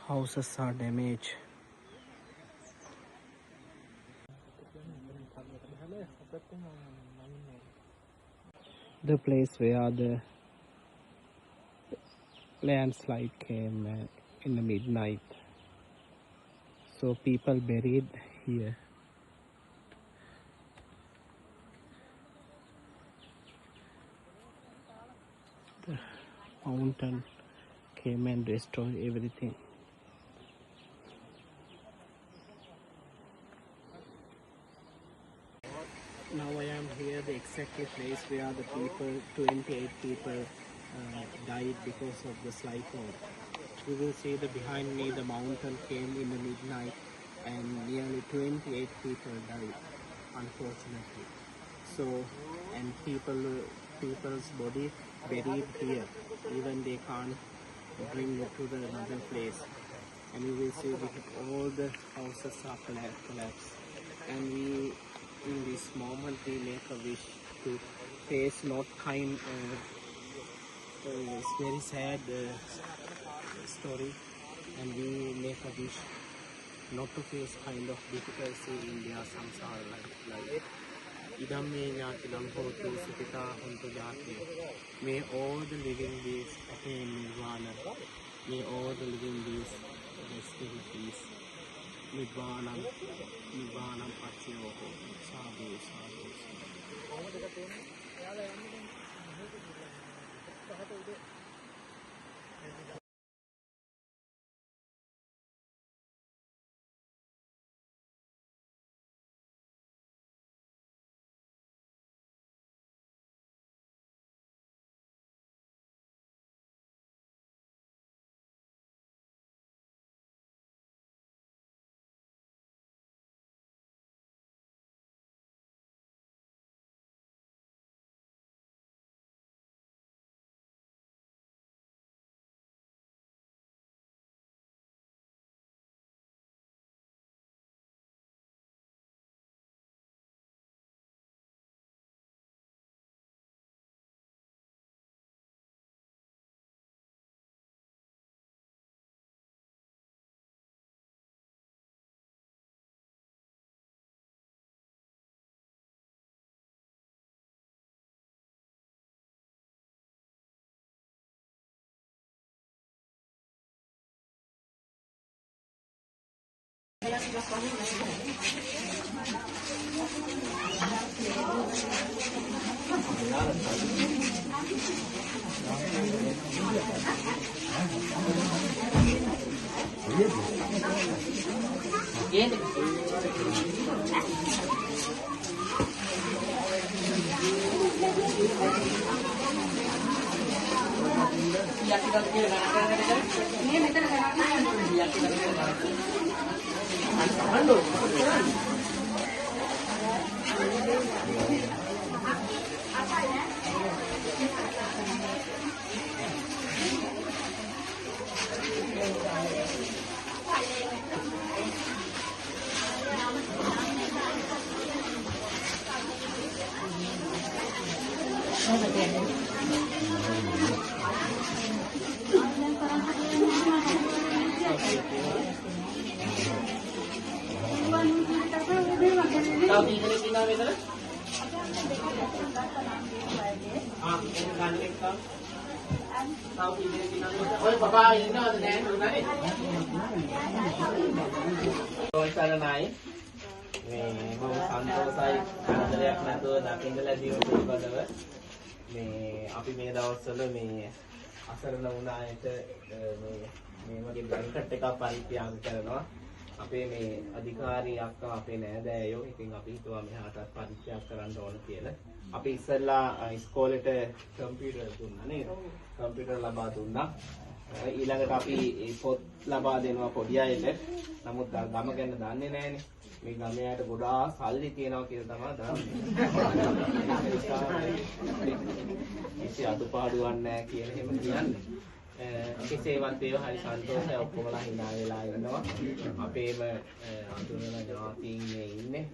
Houses are damaged. The place where the landslide came in the midnight. So people buried here. The mountain came and destroyed everything. Now I am here, the exact place where the people, 28 people died because of the slide fall. You will see that behind me the mountain came in the midnight and nearly 28 people died, unfortunately. So, and people's body buried here, even they can't bring it to the another place. And you will see that all the houses are collapsed. And we, in this moment, we make a wish to face not kind, it's very sad story, and we make a wish not to face kind of difficulty in their samsara life. Idam me nyatilam hotu sukita huntu jati. May all the living beings attain nirvana. May all the living beings rest in peace. Nirvanam, Nirvanam Patsyoho, Sadhu, Sadhu, අපි මේ දවස්වල මේ අසරණ වුණ අයට මේ වගේ blanket එකක් පරිත්‍යාග කරනවා. අපේ මේ අධිකාරී අක්කා අපේ නෑදෑයෝ ඉතින් අපි හිතුවා මෙහාටත් පරිත්‍යාග කරන්න ඕන කියලා. අපි ඉස්සෙල්ලා ඉස්කෝලේට කම්පියුටර් දුන්නා නේද? කම්පියුටර් ලබා දුන්නා. ඊළඟට අපි පොත් ලබා දෙනවා පොඩි අයට. නමුත් ගම ගැන දන්නේ නැහැනේ. මේ ගමේ අයට ගොඩාක් සල්ලි තියනවා කියලා තමයි දන්නේ. කිසි අඩුපාඩුවක් නැහැ කියලා එහෙම කියන්නේ. කෙසේවත් ඒවා හරි සන්තෝෂයි ඔක්කොමලා hina වෙලා ඉන්නවා. අපේම අඳුනන ඥාතීන් මේ ඉන්නේ.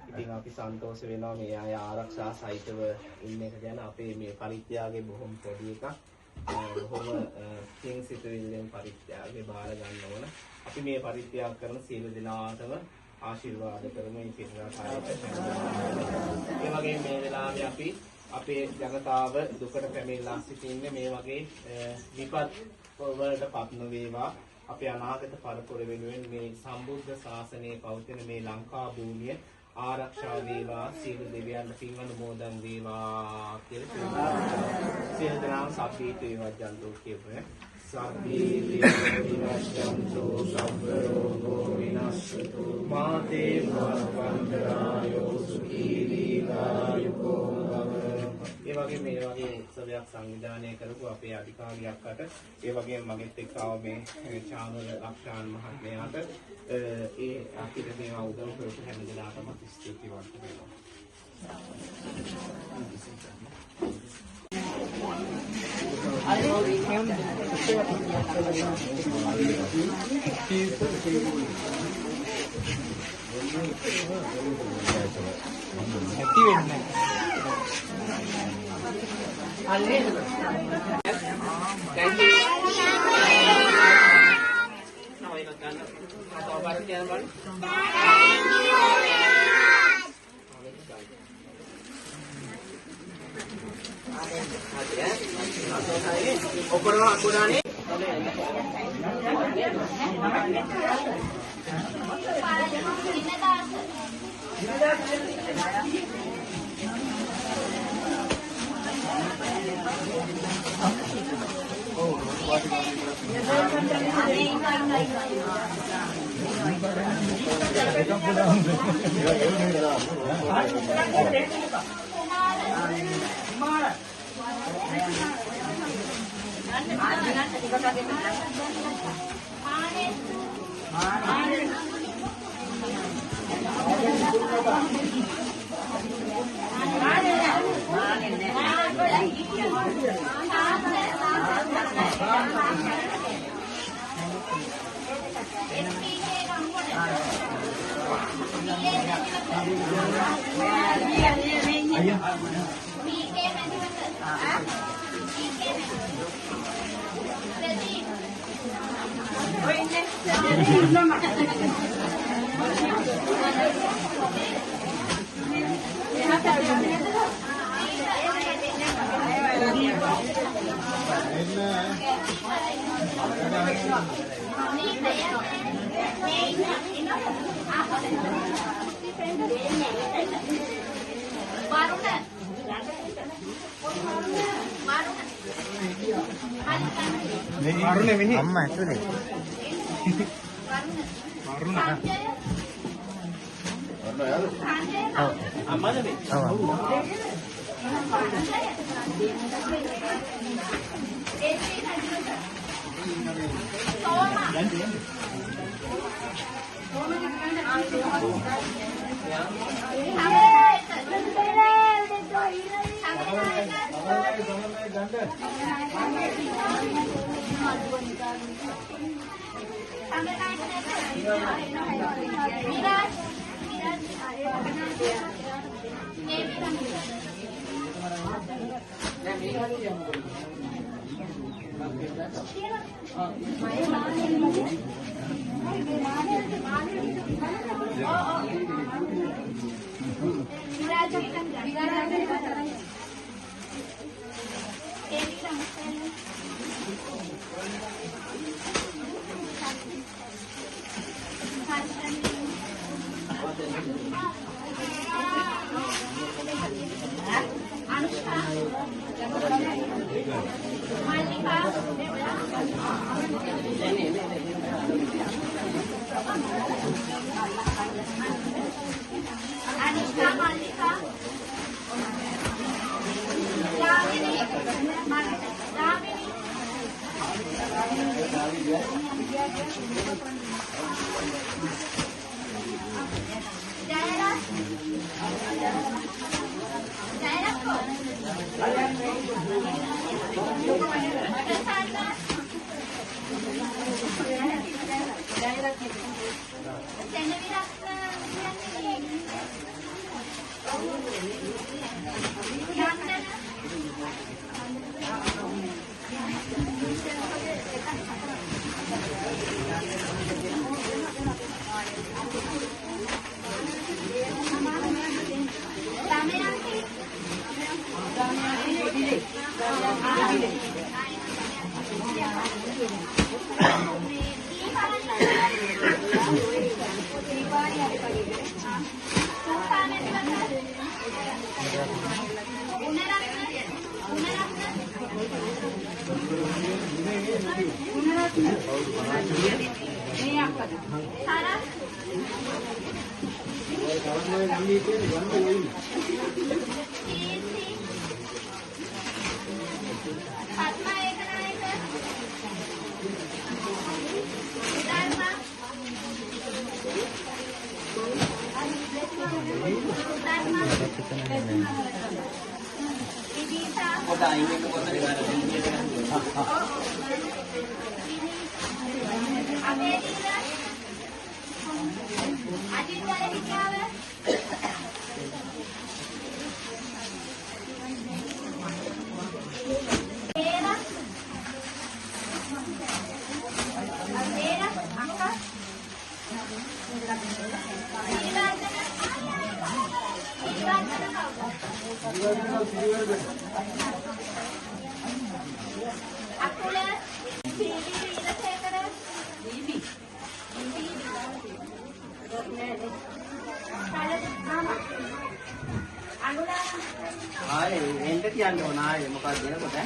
ඉතින් අපි සන්තෝෂ වෙනවා මේ අය ආරක්ෂා සහිතව ඉන්න එක ගැන. අපේ මේ පරිත්‍යාගයේ බොහොම පොඩි එකක්. බොහොම පින් සිතුවිල්ලෙන් පරිත්‍යාගය බාර ගන්න ඕන. අපි මේ පරිත්‍යාග කරන සියලු දෙනාටම ආශිර්වාද කරමු මේ පින්වත් අයට. ඒ වගේම මේ වෙලාවේ අපි අපේ ජනතාව දුකට පැමිණලා සිටින්නේ මේ වගේ විපත් වලටපත් නොවේවා. අපේ අනාගත පරපුර වෙනුවෙන් මේ සම්බුද්ධ ශාසනයේ පවතින මේ ලංකා භූමිය ආරක්ෂා වේවා. සියලු දෙවියන්ට පින් අනුමෝදන් වේවා කියලා සියලු දෙනාම සබ්බීත වේවජ්ජන්තෝ කියපේ. සබ්බී විනාශයන්තෝ සබ්බ රෝගෝ විනාශතු මාතේ භවන්තරායෝ සුඛී දීඝායුකෝ භව. ඒ වගේ මේ වගේ උත්සවයක් සංවිධානය කරපු අපේ අධිකාරියක්කට ඒ වගේම මගෙත් එක්ක ආව මේ චාමර ලක්ෂාන් මහත්මයාට ඒ අපිට මේවා උදව් කරපු හැම දෙනාටම ස්තුතිවන්ත වෙනවා. ඇති වෙන්නේ අල්ලේ thank you නෝයි ගන්න අතව බාර කියන බල ඔපරන අකුඩානේ අම්මා ඇතුලේ අම්මද මේ එන්ට කියන්න ඕන ආයේ මොකක්ද දෙනකොට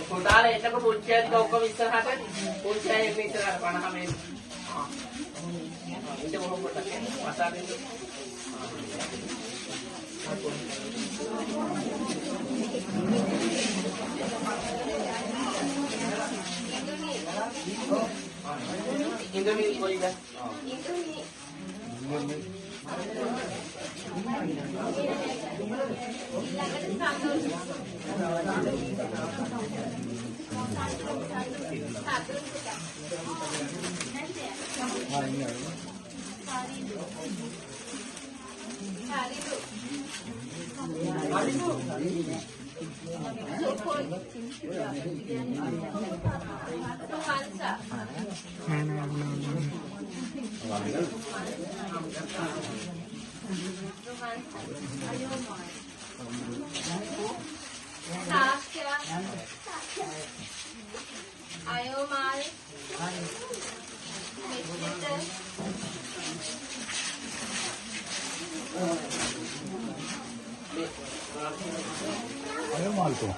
පොඩාල එන්නකො පුංචියත් ඔක්කොම ඉස්සරහට පුංචිය එන්න ඉස්සරහට 50 මේ ඉන්න කොහොම පොඩක් වසාගෙන ඉන්ද්‍රමී කොයිද Ayomal to.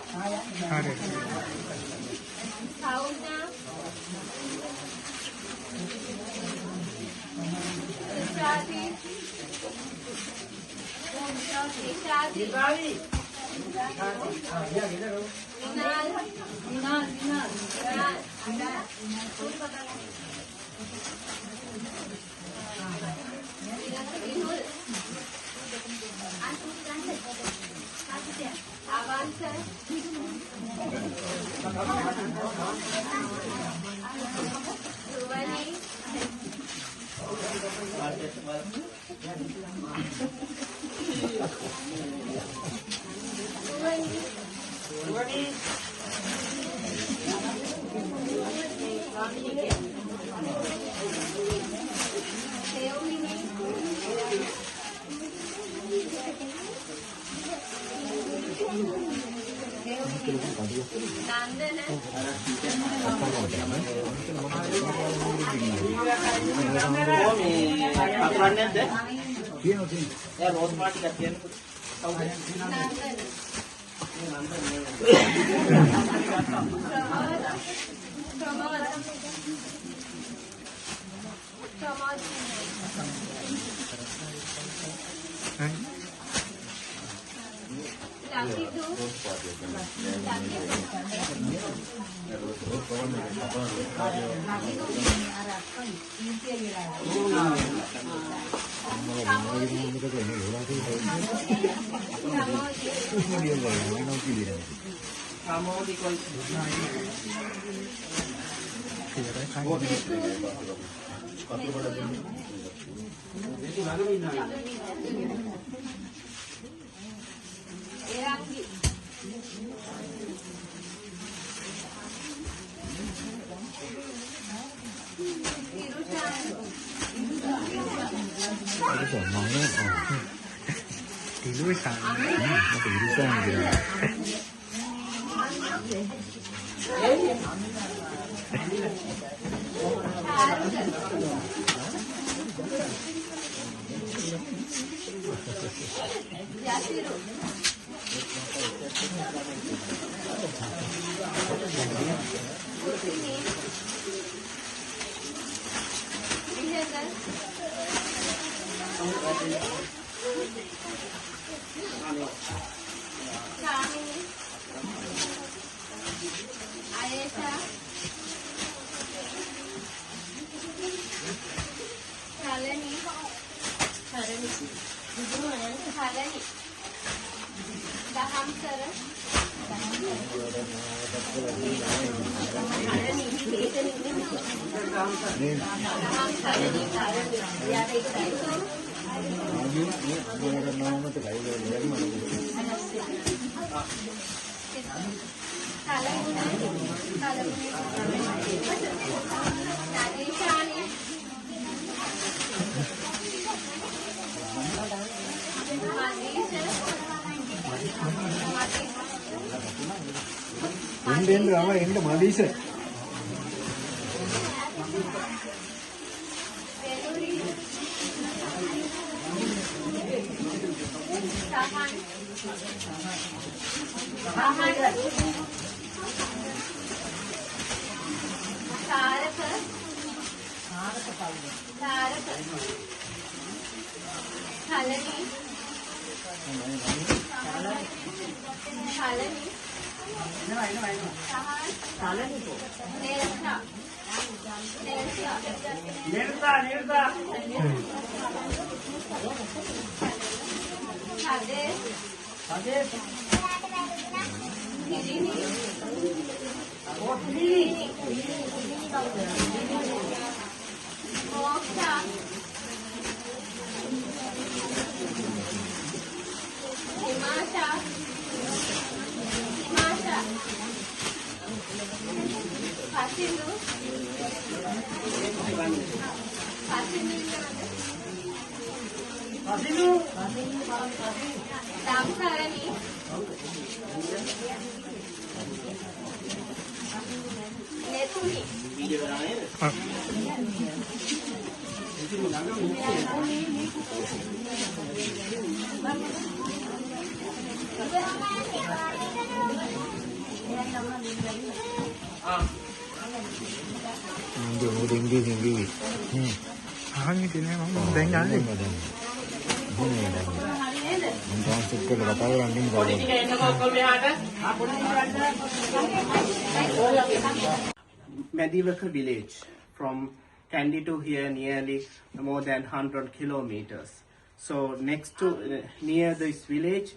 Medivaka village from Kandy to here nearly more than 100 kilometers. So next to near this village,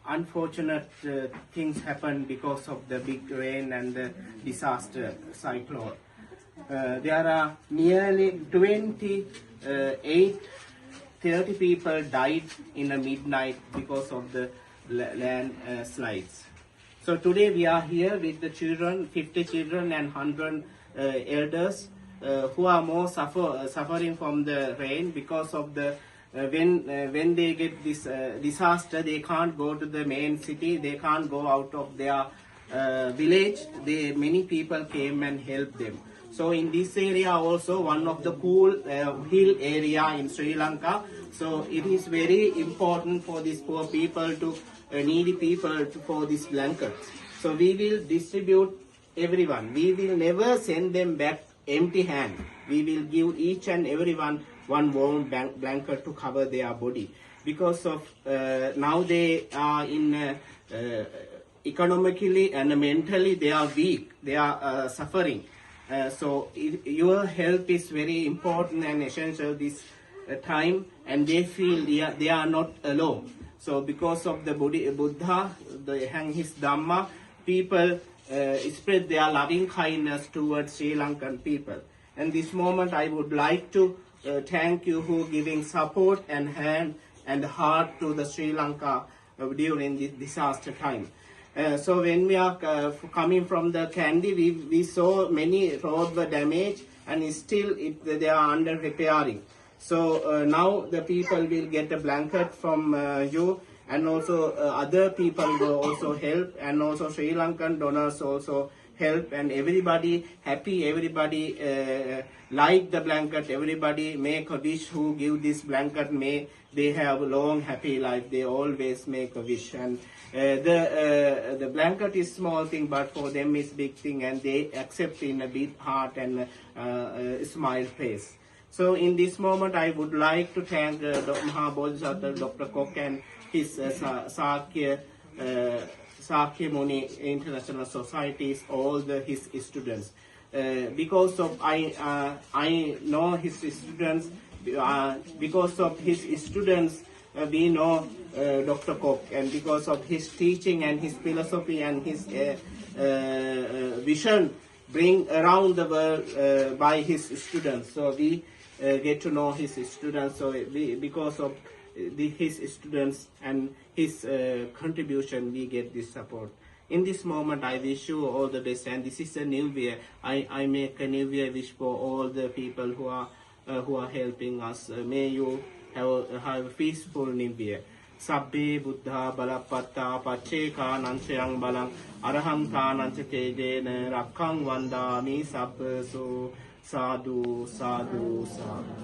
unfortunate things happened because of the big rain and the disaster cyclone. There are nearly 30 people died in the midnight because of the land slides. So today we are here with the children, 50 children and 100 elders who are more suffering from the rain because of the when they get this disaster, they can't go to the main city, they can't go out of their village. Many people came and helped them. So in this area also one of the cool hill area in Sri Lanka. So it is very important for these poor people to needy people for these blankets. So we will distribute everyone. We will never send them back empty hand. We will give each and everyone one warm blanket to cover their body. Because of now they are in economically and mentally they are weak, they are suffering. So your help is very important and essential this time, and they feel they are not alone. So because of the Buddha and his Dhamma, people spread their loving kindness towards Sri Lankan people. And this moment I would like to thank you who giving support and hand and heart to the Sri Lanka during this disaster time. So when we are coming from the Kandy, we saw many roads were damaged and still they are under repairing. So now the people will get a blanket from you, and also other people will also help, and also Sri Lankan donors also help, and everybody happy, everybody like the blanket, everybody make a wish who give this blanket, may they have a long happy life, they always make a wish. And the blanket is small thing, but for them is big thing, and they accept in a big heart and smile face. So in this moment I would like to thank Mahabodhisattva Dr. Kok and his Sakya Muni International Societies, all his students. Because of I know his students, because of his students we know Dr. Kok, and because of his teaching and his philosophy and his vision bring around the world by his students. So we get to know his students. So because of his students and his contribution, we get this support. In this moment, I wish you all the best, and this is a new year. I make a new year wish for all the people who are helping us. May you have a peaceful new year. Sabbe Buddha Balapatta Pacheka Nanchayang Balang Araham Tanancha Tejena Rakang Vandami Sabbaso Sadhu Sadhu Sadhu.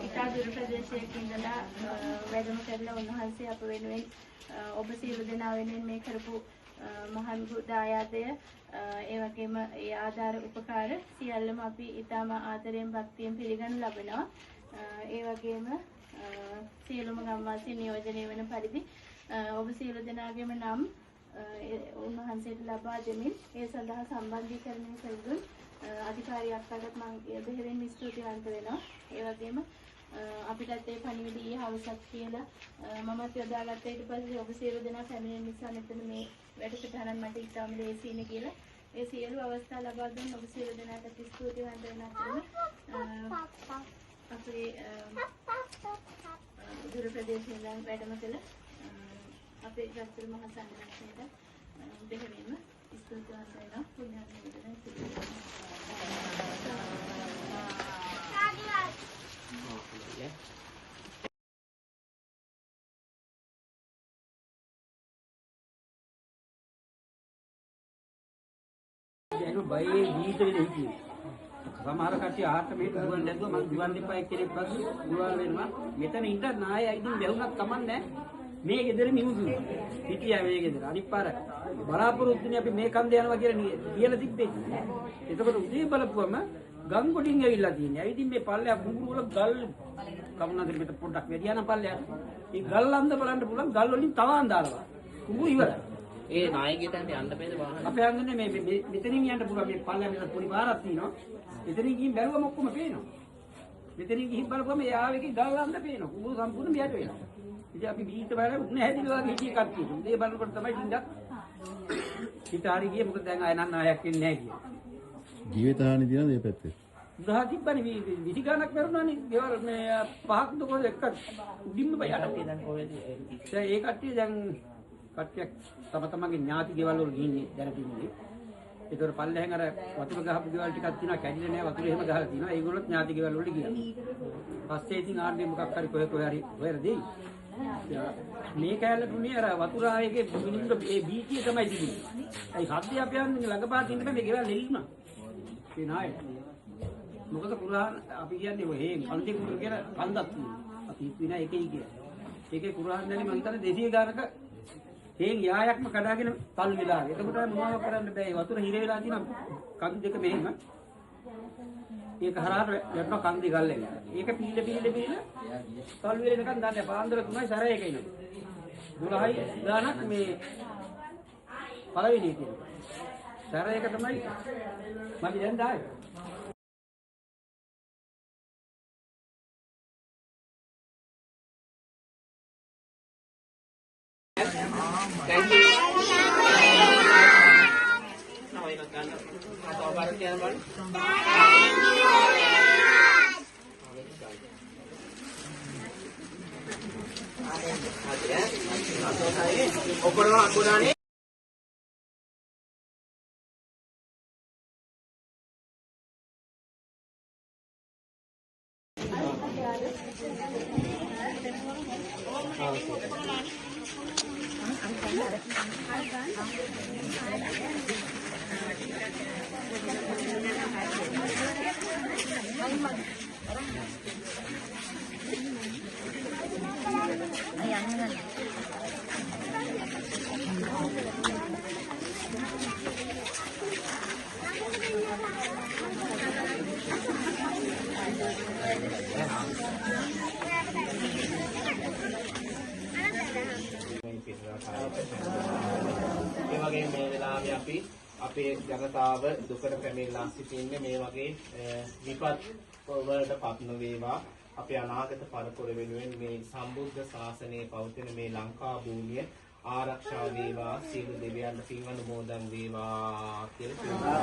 ඉතා දුර ප්‍රදේශයක ඉඳලා වැඩම කරලා උන්වහන්සේ අප වෙනුවෙන් ඔබ සියලු දෙනා වෙනුවෙන් මේ කරපු මහන් දායාදය ඒ වගේම ඒ ආධාර උපකාර සියල්ලම අපි ඉතාම ආදරයෙන් භක්තියෙන් පිළිගනු ලබනවා. ඒ වගේම සියලුම ගම්වාසී නියෝජනය වෙන පරිදි ඔබ සියලු දෙනාගේම නම් උන්වහන්සේට ලබා දෙමින් ඒ සඳහා සම්බන්ධීකරණය කළ අධිකාරියක් අතට මම බෙහෙවින් ස්තුතිවන්ත වෙනවා. ඒ වගේම අපිටත් ඒ පණිවිඩය ඊයේ හවසක් කියලා මමත් යොදාගත්ත ඊට පස්සේ ඔබ සියලු දෙනා පැමිණෙන නිසා මෙතන මේ වැඩසටහනක් මට ඉතාම ලේසියිනේ කියලා ඒ සියලු අවස්ථා ලබා දුන්න ඔබ සියලු දෙනාට ස්තුතිවන්ත වෙනවා. අපේ දුර ප්‍රදේශවල වැඩම කළ අපේ ගස්තර මහ සංඝරත්නයට දෙහිමින්ම ස්තුතිවන්ත වෙනවා පුණ්‍යානුමෝදනා සිදු ඒක බයේ ජීවිතේ දෙහිතියි. සමහර කට්ටිය ආහාර මේක දුවන් දැද්දුවා මම දුවන් දෙපා එක්කෙනෙක් පස්සේ දුවන් වෙනවා. මෙතන ඉඳ නායයි ඉතින් වැහුණක් කමන්නේ මේ ගෙදර මිනිස්සු. හිටියා මේ ගෙදර. අනිත් පාර බලාපොරොත්තුනේ අපි මේ කන්ද යනවා කියලා තිබ්බේ. එතකොට උදේ බලපුවම ගම් කොටින් ඇවිල්ලා තියෙනවා. ඇයි ඉතින් මේ පල්ලෙය කුඹුරු වල ගල් කමුණාගේ මෙතන පොඩ්ඩක් වැඩි යන පල්ලෙය. මේ ගල් අන්ද බලන්න පුළුවන් ගල් වලින් තවාන් දානවා. කුඹුරු ඉවරයි. ඒ නායකයන්ට යන්න බෑද වාහන? අපේ යන්නේ මේ මෙතනින් යන්න පුළුවන් මේ පල්ලෙය මෙතන පොඩි පාරක් තියෙනවා. මෙතනින් ගිහින් බැලුවම ඔක්කොම පේනවා. මෙතනින් ගිහින් බලපුවම ඒ ආවේකේ ගල් අන්ද පේනවා. කුඹුරු සම්පූර්ණ මෙයට වෙනවා. ඉතින් අපි බීත බලලා උන්නේ හැදිලා වගේ හිටිය කට්ටිය. මේ බලනකොට තමයි ඩිංගක් හිතාරි ගියේ මොකද දැන් ආය නන්න ආයක් වෙන්නේ නැහැ කියලා. ජීවිත හානි දිනන මේ පැත්තේ. උදා තිබ්බනේ විසි ගණක් වැරුණානේ. ගෙවල් මේ පහක් දුකෝද එකක් උඩින්ම බයට. දැන් කොහෙද? දැන් ඒ කට්ටිය දැන් කට්ටියක් තම තමන්ගේ ඥාති ගෙවල් වල ගිහින් දැන තින්නේ. ඒතර පල්ලෙහෙන් අර වතුර ගහපු ගෙවල් ටිකක් තියෙනවා කැඩිලා නැහැ වතුර එහෙම ගහලා තියෙනවා. ඒගොල්ලොත් ඥාති ගෙවල් වලට ගියා. පස්සේ ඉතින් ආන්නේ මොකක් හරි කොහෙ හරි හොයලා දෙයි. මේ කැලේ තුනේ අර වතුර ආයේගේ මිනිස්සු ඒ බීචිය තමයි තිබුණේ. ඒ හද්දේ අපි යන්නේ ළඟපාත ඉන්න බෑ මේ ගෙවල් නෙල්ලුණා. ඒ නාය. මොකද කුරාන් අපි කියන්නේ ඔය හේන් කන්දේ කුර කියලා කන්දක් තියෙනවා. අපි හිතුවේ නෑ ඒකයි කියලා. ඒකේ කුරාන් දැලි මං හිතන්නේ 200 ගානක හේන් යායක්ම කඩාගෙන තල් වෙලා. එතකොට මොනවද කරන්න බෑ. වතුර හිර වෙලා තියෙන කන් දෙක මෙහෙම. ඒක හරහාට යනවා කන් දෙක ගල්ලෙන්. ඒක පීල තල් වෙලෙනකන් දාන්නේ. පාන්දර 3යි සැර එක ඉන්නේ. 12යි ගානක් මේ පළවෙනි තියෙනවා. සැර එක තමයි මම දැන් දාන්නේ. Thank you. Naway nagkano. Ato para tiyan man. Thank you. Ato tayo. Okoro ako na ni. ඒ වගේ මේ වෙලාවේ අපි අපේ ජනතාව දුකට පැමිණලා සිටින්නේ මේ වගේ විපත් වලට පත් නොවේවා. අපේ අනාගත පරපුර වෙනුවෙන් මේ සම්බුද්ධ ශාසනයේ පවතින මේ ලංකා භූමිය ආරක්ෂා වේවා. සියලු දෙවියන්ට පින් අනුමෝදන් වේවා කියලා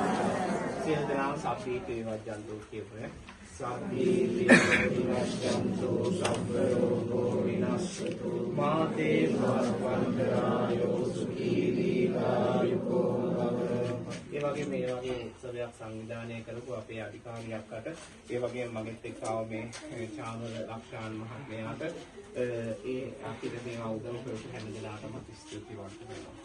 සියලු දෙනාම සබ්බීත වේවා ජන්තෝ කියපේ. සබ්බී විනශ්‍යන්තු සබ්බ රෝගෝ විනස්සතු මාතේ භවන්තරායෝ සුඛී දීඝායුකෝ භව. ඒ වගේ මේ වගේ උත්සවයක් සංවිධානය කරපු අපේ අධිකාරියක්කට ඒ වගේම මගෙත් එක්ක ආව මේ චාමල ලක්ෂාන් මහත්මයාට ඒ අපිට මේ උදව් කරපු හැම දෙනාටම ස්තුතිවන්ත වෙනවා.